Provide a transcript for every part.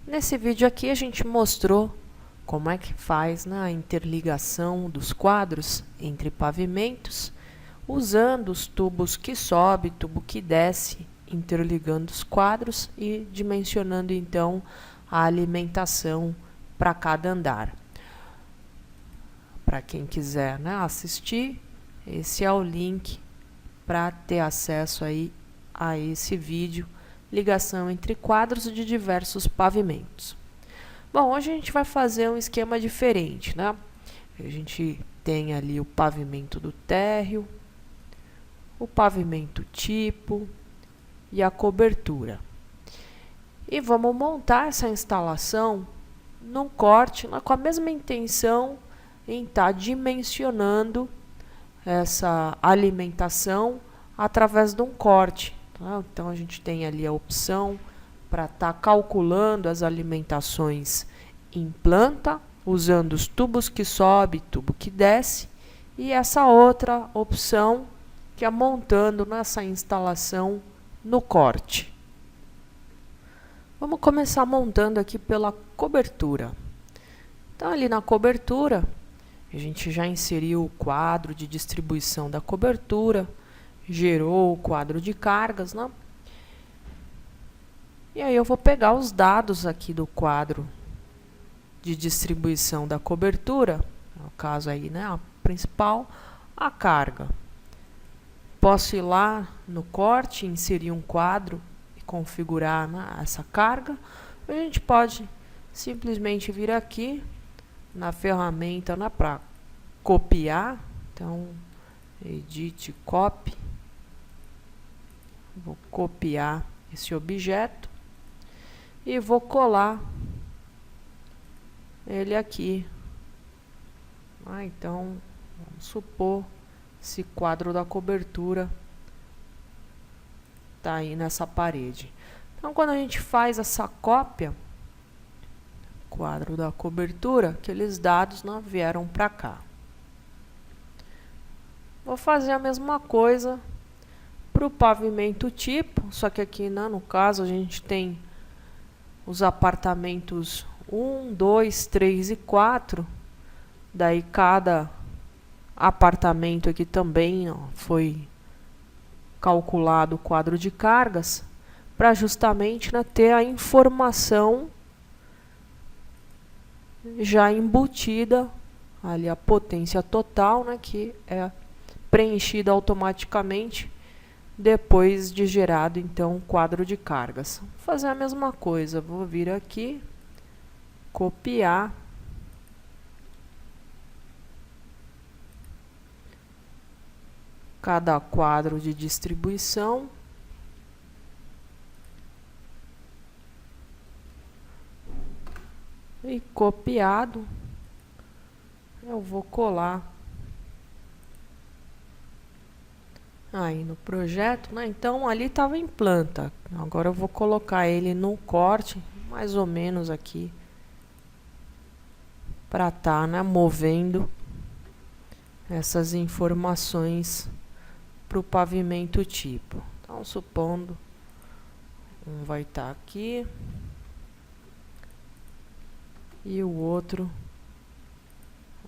Nesse vídeo aqui a gente mostrou como é que faz, né, a interligação dos quadros entre pavimentos, usando os tubos que sobe, tubo que desce, interligando os quadros e dimensionando então a alimentação para cada andar. Para quem quiser, né, assistir, esse é o link para ter acesso aí a esse vídeo, ligação entre quadros de diversos pavimentos. Bom, hoje a gente vai fazer um esquema diferente, né? A gente tem ali o pavimento do térreo, o pavimento tipo e a cobertura. E vamos montar essa instalação num corte, com a mesma intenção em estar dimensionando essa alimentação através de um corte. Tá? Então a gente tem ali a opção para estar calculando as alimentações em planta, usando os tubos que sobe, tubo que desce, e essa outra opção que é montando nessa instalação no corte. Vamos começar montando aqui pela cobertura. Então ali na cobertura, a gente já inseriu o quadro de distribuição da cobertura, gerou o quadro de cargas, né? E aí eu vou pegar os dados aqui do quadro de distribuição da cobertura, no caso aí, né, a principal, a carga. Posso ir lá no corte, inserir um quadro e configurar, né, essa carga. A gente pode simplesmente vir aqui na ferramenta, né, para copiar. Então, edit copy. Vou copiar esse objeto e vou colar ele aqui. Então, vamos supor esse quadro da cobertura está aí nessa parede. Então, quando a gente faz essa cópia, quadro da cobertura, aqueles dados não vieram para cá. Vou fazer a mesma coisa para o pavimento tipo, só que aqui, né, no caso, a gente tem os apartamentos 1, 2, 3 e 4. Daí cada apartamento aqui também, ó, foi calculado o quadro de cargas para justamente, né, ter a informação já embutida ali, a potência total, né, que é preenchida automaticamente depois de gerado então o quadro de cargas. Vou fazer a mesma coisa, vou vir aqui, copiar, cada quadro de distribuição, e copiado, eu vou colar aí no projeto, né? Então ali estava em planta, agora eu vou colocar ele no corte, mais ou menos aqui, para estar, né, movendo essas informações para o pavimento tipo. Então, supondo, um vai estar aqui e o outro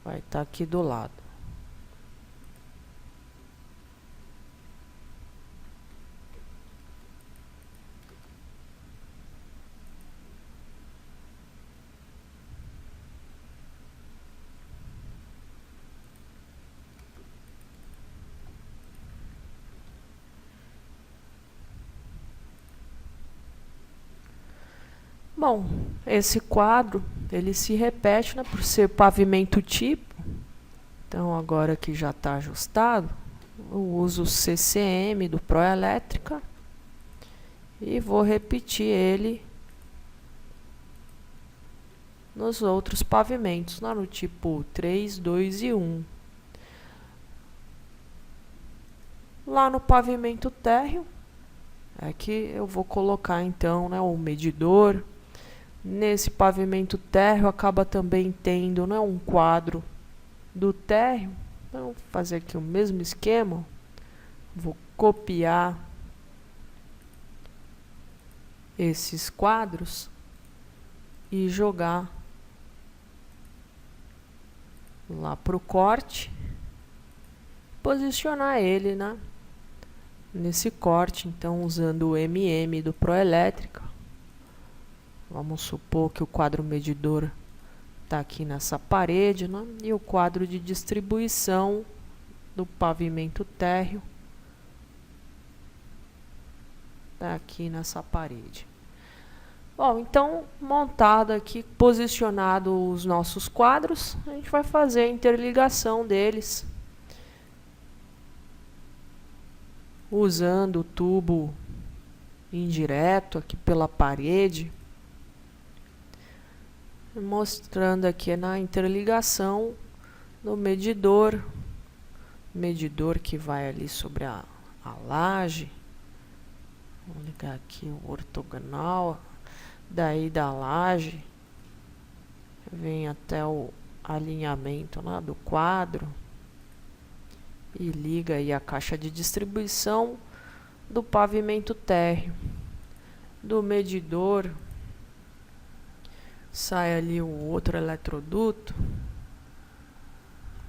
vai estar aqui do lado. Bom, esse quadro, ele se repete, né, por ser pavimento tipo. Então, agora que já está ajustado, eu uso o CCM do Proelétrica e vou repetir ele nos outros pavimentos, né, no tipo 3, 2 e 1. Lá no pavimento térreo, é que eu vou colocar então, né, o medidor. Nesse pavimento térreo acaba também tendo, né, um quadro do térreo. Então, vou fazer aqui o mesmo esquema. Vou copiar esses quadros e jogar lá para o corte, posicionar ele, né, nesse corte. Então, usando o MM do Proelétrica, vamos supor que o quadro medidor está aqui nessa parede, né, e o quadro de distribuição do pavimento térreo está aqui nessa parede. Bom, então, montado aqui, posicionado os nossos quadros, a gente vai fazer a interligação deles usando o tubo indireto aqui pela parede, mostrando aqui na interligação do medidor que vai ali sobre a laje. Vou ligar aqui o ortogonal. Daí da laje vem até o alinhamento, né, do quadro e liga aí a caixa de distribuição do pavimento térreo. Do medidor sai ali o outro eletroduto.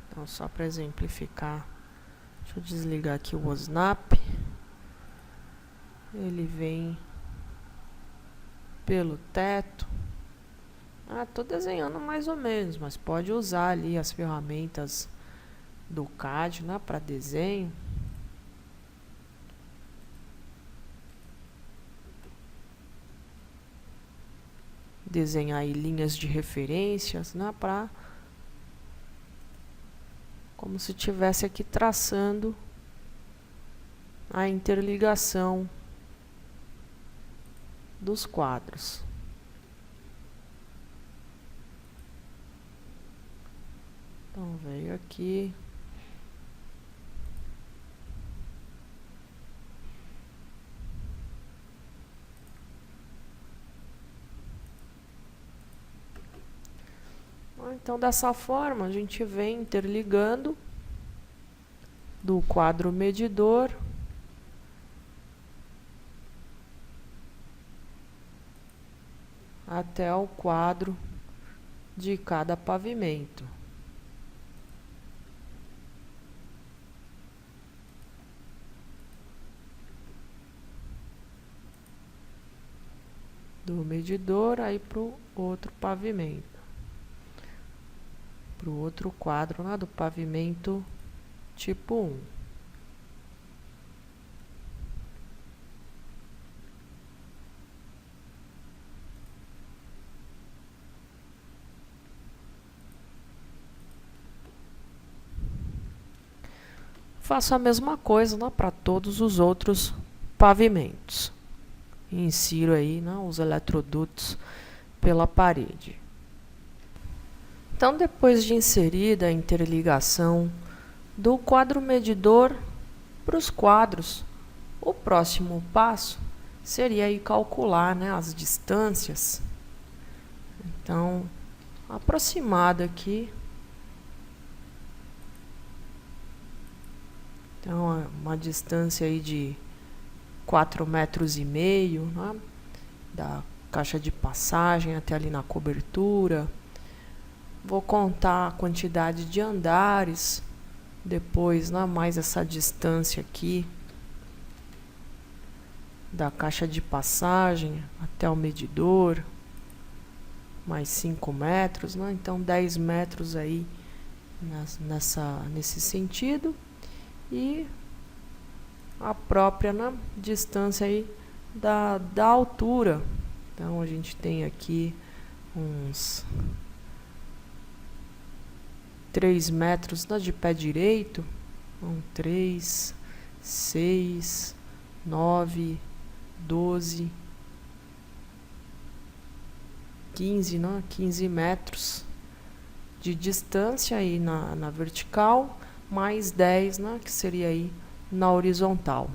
Então, só para exemplificar, deixa eu desligar aqui o OSNAP. Ele vem pelo teto. Estou desenhando mais ou menos, mas pode usar ali as ferramentas do CAD, né, para desenho. Desenhar aí linhas de referências, né, para como se estivesse aqui traçando a interligação dos quadros. Então, veio aqui. Então, dessa forma, a gente vem interligando do quadro medidor até o quadro de cada pavimento. Do medidor aí para o outro pavimento, para o outro quadro lá do pavimento tipo 1. Faço a mesma coisa, né, para todos os outros pavimentos. Insiro aí, né, os eletrodutos pela parede. Então, depois de inserida a interligação do quadro medidor para os quadros, o próximo passo seria aí calcular, né, as distâncias. Então, aproximado aqui. Então, uma distância aí de 4,5 metros, né, da caixa de passagem até ali na cobertura. Vou contar a quantidade de andares, depois, né, mais essa distância aqui da caixa de passagem até o medidor, mais 5 metros, né, então 10 metros aí nesse sentido. E a própria, né, distância aí da altura. Então, a gente tem aqui uns 3 metros, né, de pé direito. 3, 6, 9, 12, 15, né, 15 metros de distância aí na vertical, mais 10, né, que seria aí na horizontal.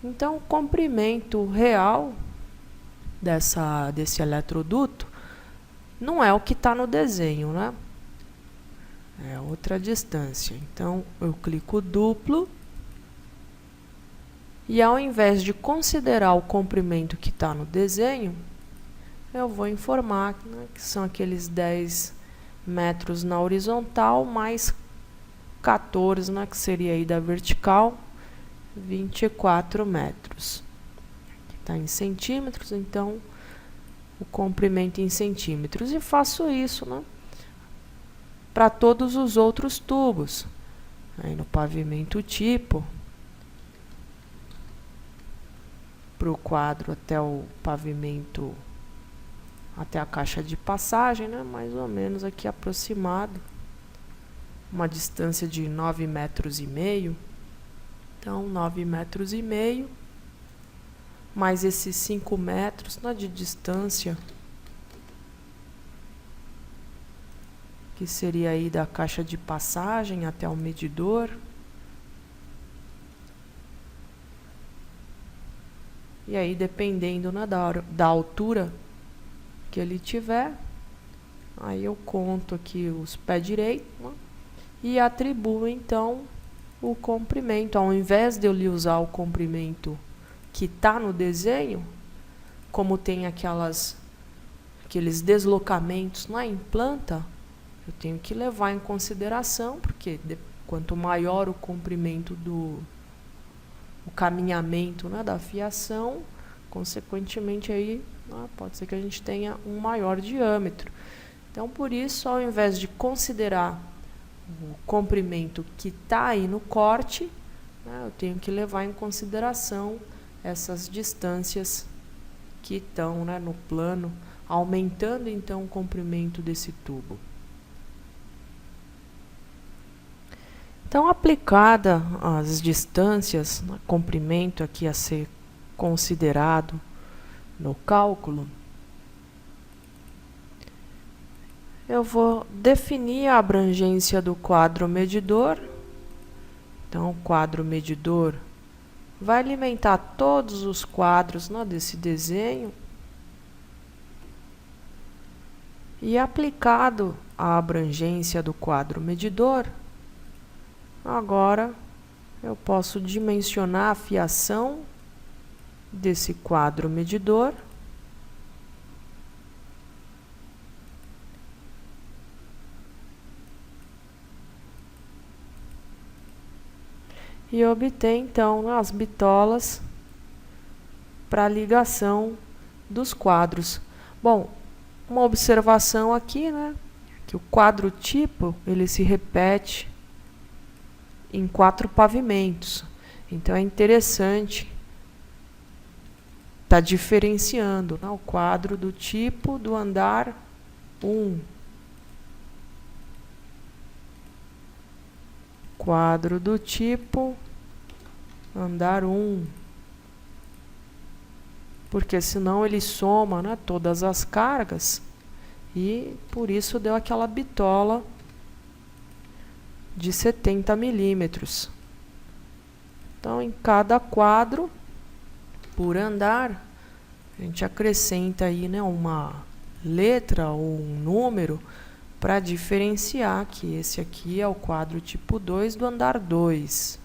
Então, o comprimento real desse eletroduto não é o que está no desenho, né? É outra distância. Então, eu clico duplo e, ao invés de considerar o comprimento que está no desenho, eu vou informar, né, que são aqueles 10 metros na horizontal, mais 14, né, que seria aí da vertical, 24 metros. Está em centímetros, então o comprimento em centímetros. E faço isso, né, para todos os outros tubos. Aí no pavimento tipo, para o quadro até o pavimento, até a caixa de passagem, né, mais ou menos aqui aproximado, uma distância de 9,5 metros. Então, 9,5 metros, mais esses 5 metros, né, de distância, que seria aí da caixa de passagem até o medidor. E aí, dependendo, né, da altura que ele tiver, aí eu conto aqui os pés direitos, né, e atribuo, então, o comprimento. Ao invés de eu lhe usar o comprimento que está no desenho, como tem aqueles deslocamentos lá em planta, eu tenho que levar em consideração, porque quanto maior o comprimento o caminhamento, né, da fiação, consequentemente aí, né, pode ser que a gente tenha um maior diâmetro. Então, por isso, ao invés de considerar o comprimento que está aí no corte, né, eu tenho que levar em consideração essas distâncias que estão, né, no plano, aumentando então o comprimento desse tubo. Então, aplicada as distâncias, né, comprimento aqui a ser considerado no cálculo, eu vou definir a abrangência do quadro medidor. Então, o quadro medidor vai alimentar todos os quadros, né, desse desenho. E aplicado a abrangência do quadro medidor, agora eu posso dimensionar a fiação desse quadro medidor. E obter, então, as bitolas para a ligação dos quadros. Bom, uma observação aqui, né, que o quadro tipo, ele se repete em 4 pavimentos. Então, é interessante estar diferenciando, né, o quadro do tipo do andar 1. Quadro do tipo andar 1. Porque senão ele soma, né, todas as cargas e por isso deu aquela bitola de 70 milímetros. Então, em cada quadro, por andar, a gente acrescenta aí, né, uma letra ou um número para diferenciar que esse aqui é o quadro tipo 2 do andar 2.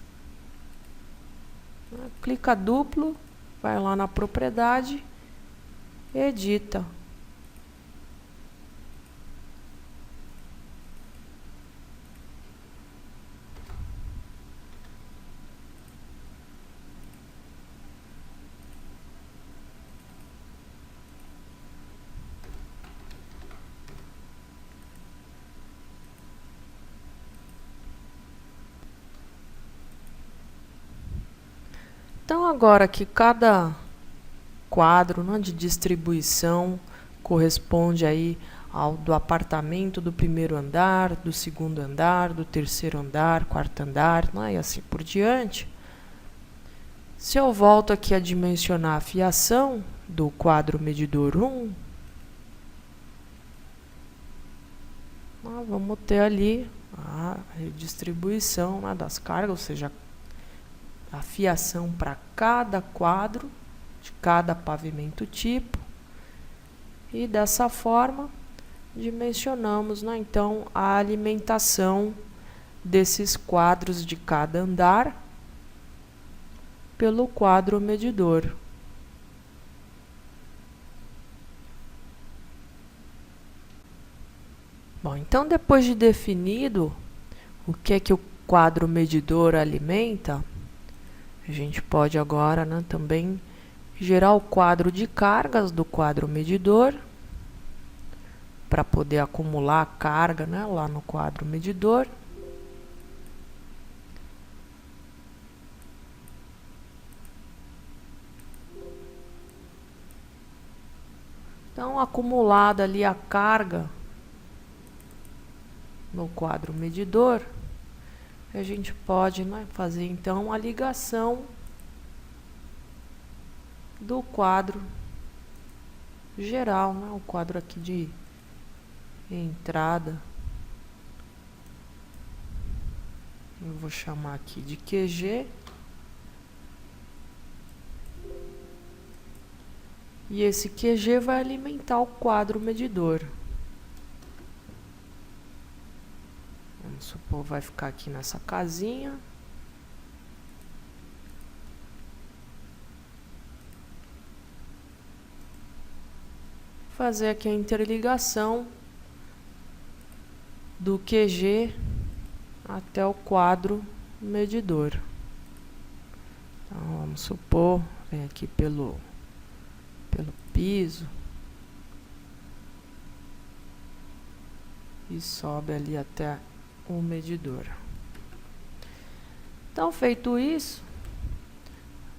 Clica duplo, vai lá na propriedade, edita. Então, agora que cada quadro, né, de distribuição corresponde aí ao do apartamento do primeiro andar, do segundo andar, do terceiro andar, quarto andar, né, e assim por diante. Se eu volto aqui a dimensionar a fiação do quadro medidor 1, vamos ter ali a redistribuição, né, das cargas, ou seja, a fiação para cada quadro de cada pavimento tipo, e dessa forma dimensionamos, né, então a alimentação desses quadros de cada andar pelo quadro medidor. Bom, então depois de definido o que é que o quadro medidor alimenta, a gente pode agora, né, também gerar o quadro de cargas do quadro medidor para poder acumular a carga, né, lá no quadro medidor. Então, acumulada ali a carga no quadro medidor, a gente pode, né, fazer então a ligação do quadro geral, né, o quadro aqui de entrada. Eu vou chamar aqui de QG. E esse QG vai alimentar o quadro medidor. Vamos supor, vai ficar aqui nessa casinha. Fazer aqui a interligação do QG até o quadro medidor. Então, vamos supor, vem aqui pelo piso e sobe ali até o medidor. Então, feito isso,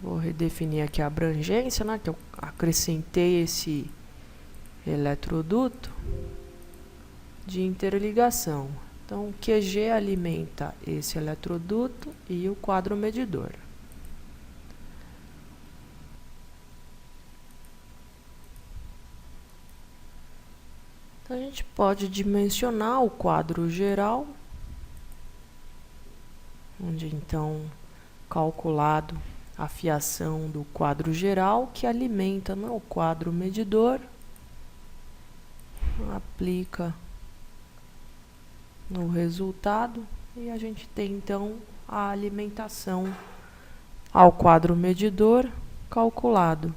vou redefinir aqui a abrangência, né, que eu acrescentei esse eletroduto de interligação. Então, o QG alimenta esse eletroduto e o quadro medidor. Então, a gente pode dimensionar o quadro geral, onde então calculado a fiação do quadro geral que alimenta, né, o quadro medidor, aplica no resultado e a gente tem então a alimentação ao quadro medidor calculado.